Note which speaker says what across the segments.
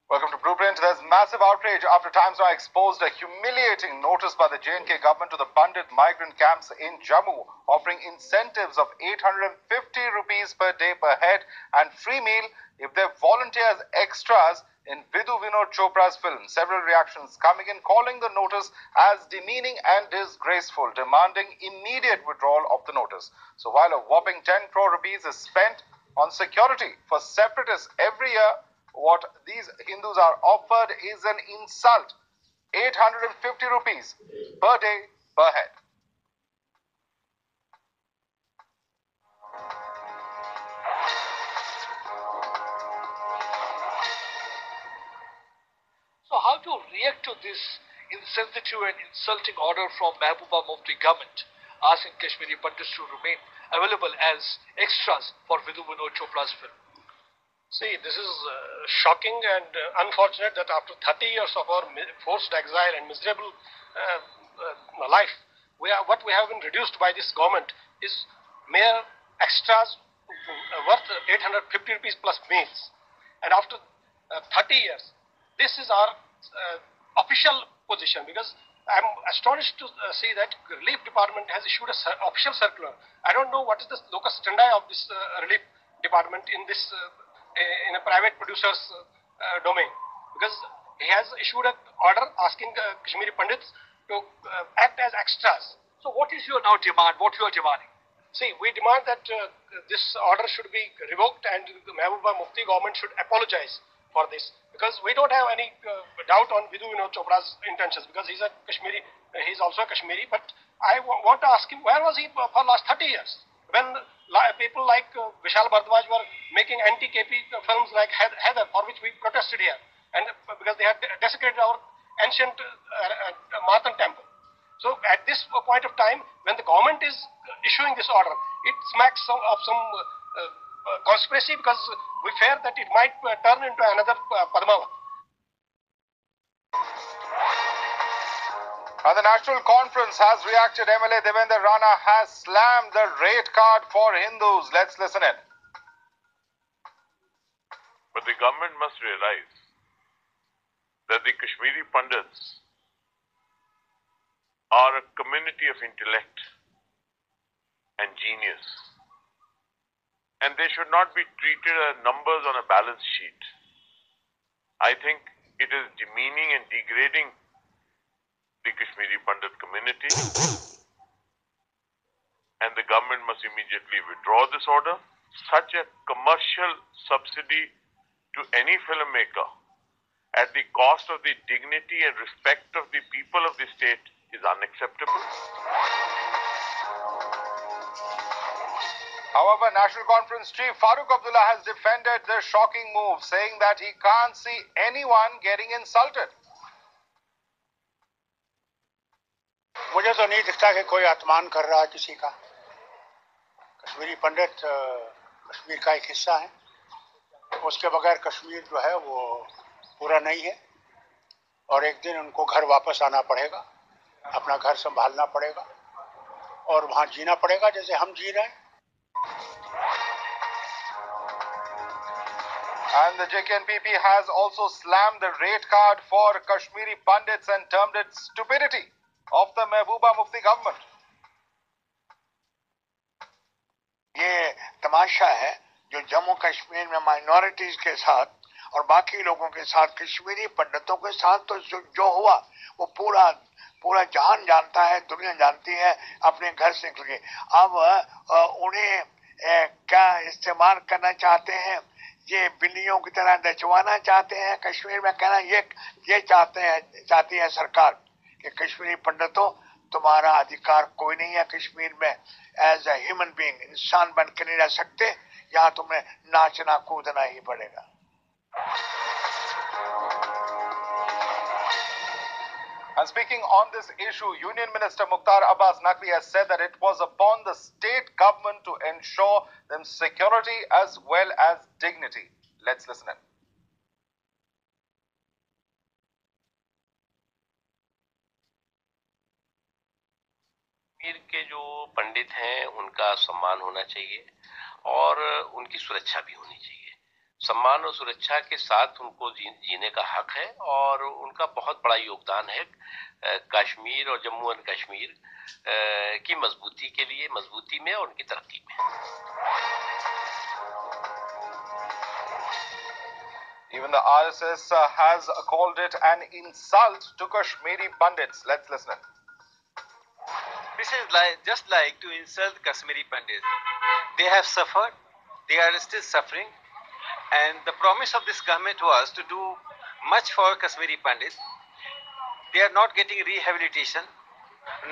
Speaker 1: Welcome to Blueprint. There's massive outrage after Times Now exposed a humiliating notice by the J&K government to the Pandit migrant camps in Jammu, offering incentives of 850 rupees per day per head and free meal if they volunteer as extras in Vidhu Vinod Chopra's film. Several reactions coming in, calling the notice as demeaning and disgraceful, demanding immediate withdrawal of the notice. So while a whopping 10 crore rupees is spent on security for separatists every year, what these Hindus are offered is an insult. 850 rupees per day per head.
Speaker 2: So how to react to this insensitive and insulting order from Mehbooba Mufti government asking Kashmiri Pandits to remain available as extras for Vidhu Vinod Chopra's film?
Speaker 3: See, this is shocking and unfortunate that after 30 years of our forced exile and miserable life, what we have been reduced by this government is mere extras worth 850 rupees plus meals. And after 30 years, this is our official position, because I'm astonished to see that Relief Department has issued an official circular. I don't know what is the locus standi of this Relief Department in this in a private producer's domain, because he has issued an order asking Kashmiri Pandits to act as extras.
Speaker 2: So what is your now demand? What you are demanding?
Speaker 3: See, we demand that this order should be revoked and the Mehbooba Mufti government should apologize for this, because we don't have any doubt on Vidhu Vinod Chopra's intentions, because he's a Kashmiri, he's also a Kashmiri. But I want to ask him, where was he for last 30 years? When people like Vishal Bhardwaj were making anti-KP films like Heather, for which we protested here, and because they had desecrated our ancient Matan temple. So at this point of time, when the government is issuing this order, it smacks of some conspiracy, because we fear that it might turn into another Padmavat.
Speaker 1: And the National Conference has reacted. MLA Devendra Rana has slammed the rate card for Hindus. Let's listen in.
Speaker 4: But the government must realize that the Kashmiri Pandits are a community of intellect and genius, and they should not be treated as numbers on a balance sheet. I think it is demeaning and degrading the Kashmiri Pandit community, and the government must immediately withdraw this order. Such a commercial subsidy to any filmmaker at the cost of the dignity and respect of the people of the state is unacceptable.
Speaker 1: However, National Conference Chief Farooq Abdullah has defended the shocking move, saying that he can't see anyone getting insulted.
Speaker 5: मुझे तो नहीं दिखता कि कोई अपमान कर रहा है किसी का। कश्मीरी पंडित कश्मीर का एक हिस्सा है, उसके बगैर कश्मीर जो है वो पूरा नहीं है, और एक दिन उनको घर वापस आना पड़ेगा, अपना घर संभालना पड़ेगा और वहाँ जीना पड़ेगा जैसे हम जी रहे हैं।
Speaker 1: And the JKNPP has also slammed the rate card for Kashmiri Pandits and termed it stupidity of the Mehbooba Mufti government.
Speaker 5: ये तमाशा है जो जम्मू कश्मीर में माइनॉरिटीज के साथ और बाकी लोगों के साथ, कश्मीरी पंडितों के साथ तो जो हुआ वो पूरा जहान जानता है, दुनिया जानती है अपने घर से निकल के। अब उन्हें क्या इस्तेमाल करना चाहते हैं, ये बिल्लियों की तरह नचवाना चाहते हैं कश्मीर में। कहना ये चाहती है सरकार कि कश्मीरी पंडितों, तुम्हारा अधिकार कोई नहीं है कश्मीर में। एज ए ह्यूमन बीइंग, इंसान बन के नहीं रह सकते, यहाँ तुम्हें नाचना कूदना ही पड़ेगा।
Speaker 1: And speaking on this issue, Union Minister Mukhtar Abbas Naqvi has said that it was upon the state government to ensure them security as well as dignity. Let's listen in.
Speaker 6: Kashmir के जो पंडित हैं उनका सम्मान होना चाहिए और उनकी सुरक्षा भी होनी चाहिए।
Speaker 7: सम्मान और सुरक्षा के साथ उनको जीने का हक है और उनका बहुत बड़ा योगदान है कश्मीर और जम्मू एंड कश्मीर की मजबूती में और उनकी तरक्की में।
Speaker 1: Even the RSS has called it an insult to Kashmiri Pandits. Let's listen.
Speaker 8: This is just like to insult Kashmiri Pandits. They have suffered, they are still suffering, and the promise of this government was to do much for Kashmiri Pandits. They are not getting rehabilitation,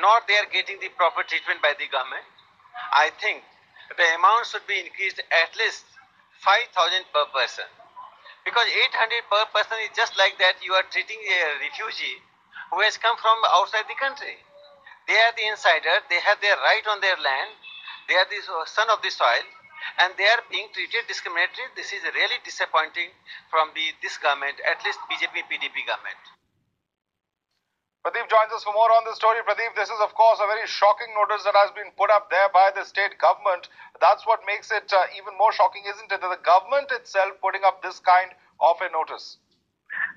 Speaker 8: nor they are getting the proper treatment by the government. I think the amount should be increased at least 5,000 per person. Because 800 per person is just like that you are treating a refugee who has come from outside the country. They are the insider, they have their right on their land, they are the son of the soil, and they are being treated discriminatorily. This is really disappointing from this government, at least BJP PDP government.
Speaker 1: Pradeep joins us for more on this story. Pradeep, this is of course a very shocking notice that has been put up there by the state government. That's what makes it even more shocking, isn't it? That the government itself putting up this kind of a notice.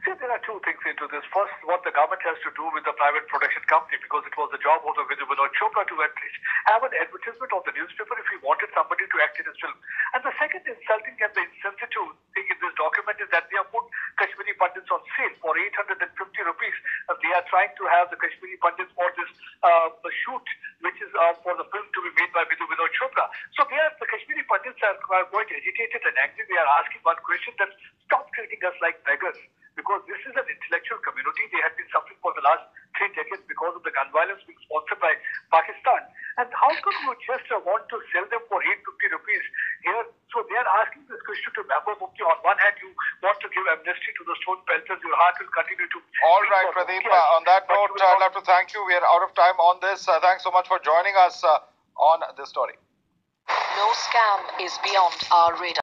Speaker 9: See, there are two things into this. First, what the government has to do with the private production company, because it was the job of the Vidhu Vinod Chopra to at least have an advertisement of the newspaper if he wanted somebody to act in his film. And the second insulting and the insensitive thing in this document is that they have put Kashmiri Pandits on sale for 850 rupees. They are trying to have the Kashmiri Pandits for this shoot, which is for the film to be made by Vidhu Vinod Chopra. So the Kashmiri Pandits are quite agitated and angry. They are asking one question, that stop treating us like beggars. Because this is an intellectual community. They have been suffering for the last 3 decades because of the gun violence being sponsored by Pakistan. And how come you just want to sell them for 850 rupees here? So they are asking this question to Mufti. On one hand, you want to give amnesty to the stone pelters. Your heart will continue to...
Speaker 1: All right, Pradeep. On that note, I'd like to thank you. We are out of time on this. Thanks so much for joining us on this story.
Speaker 10: No scam is beyond our radar.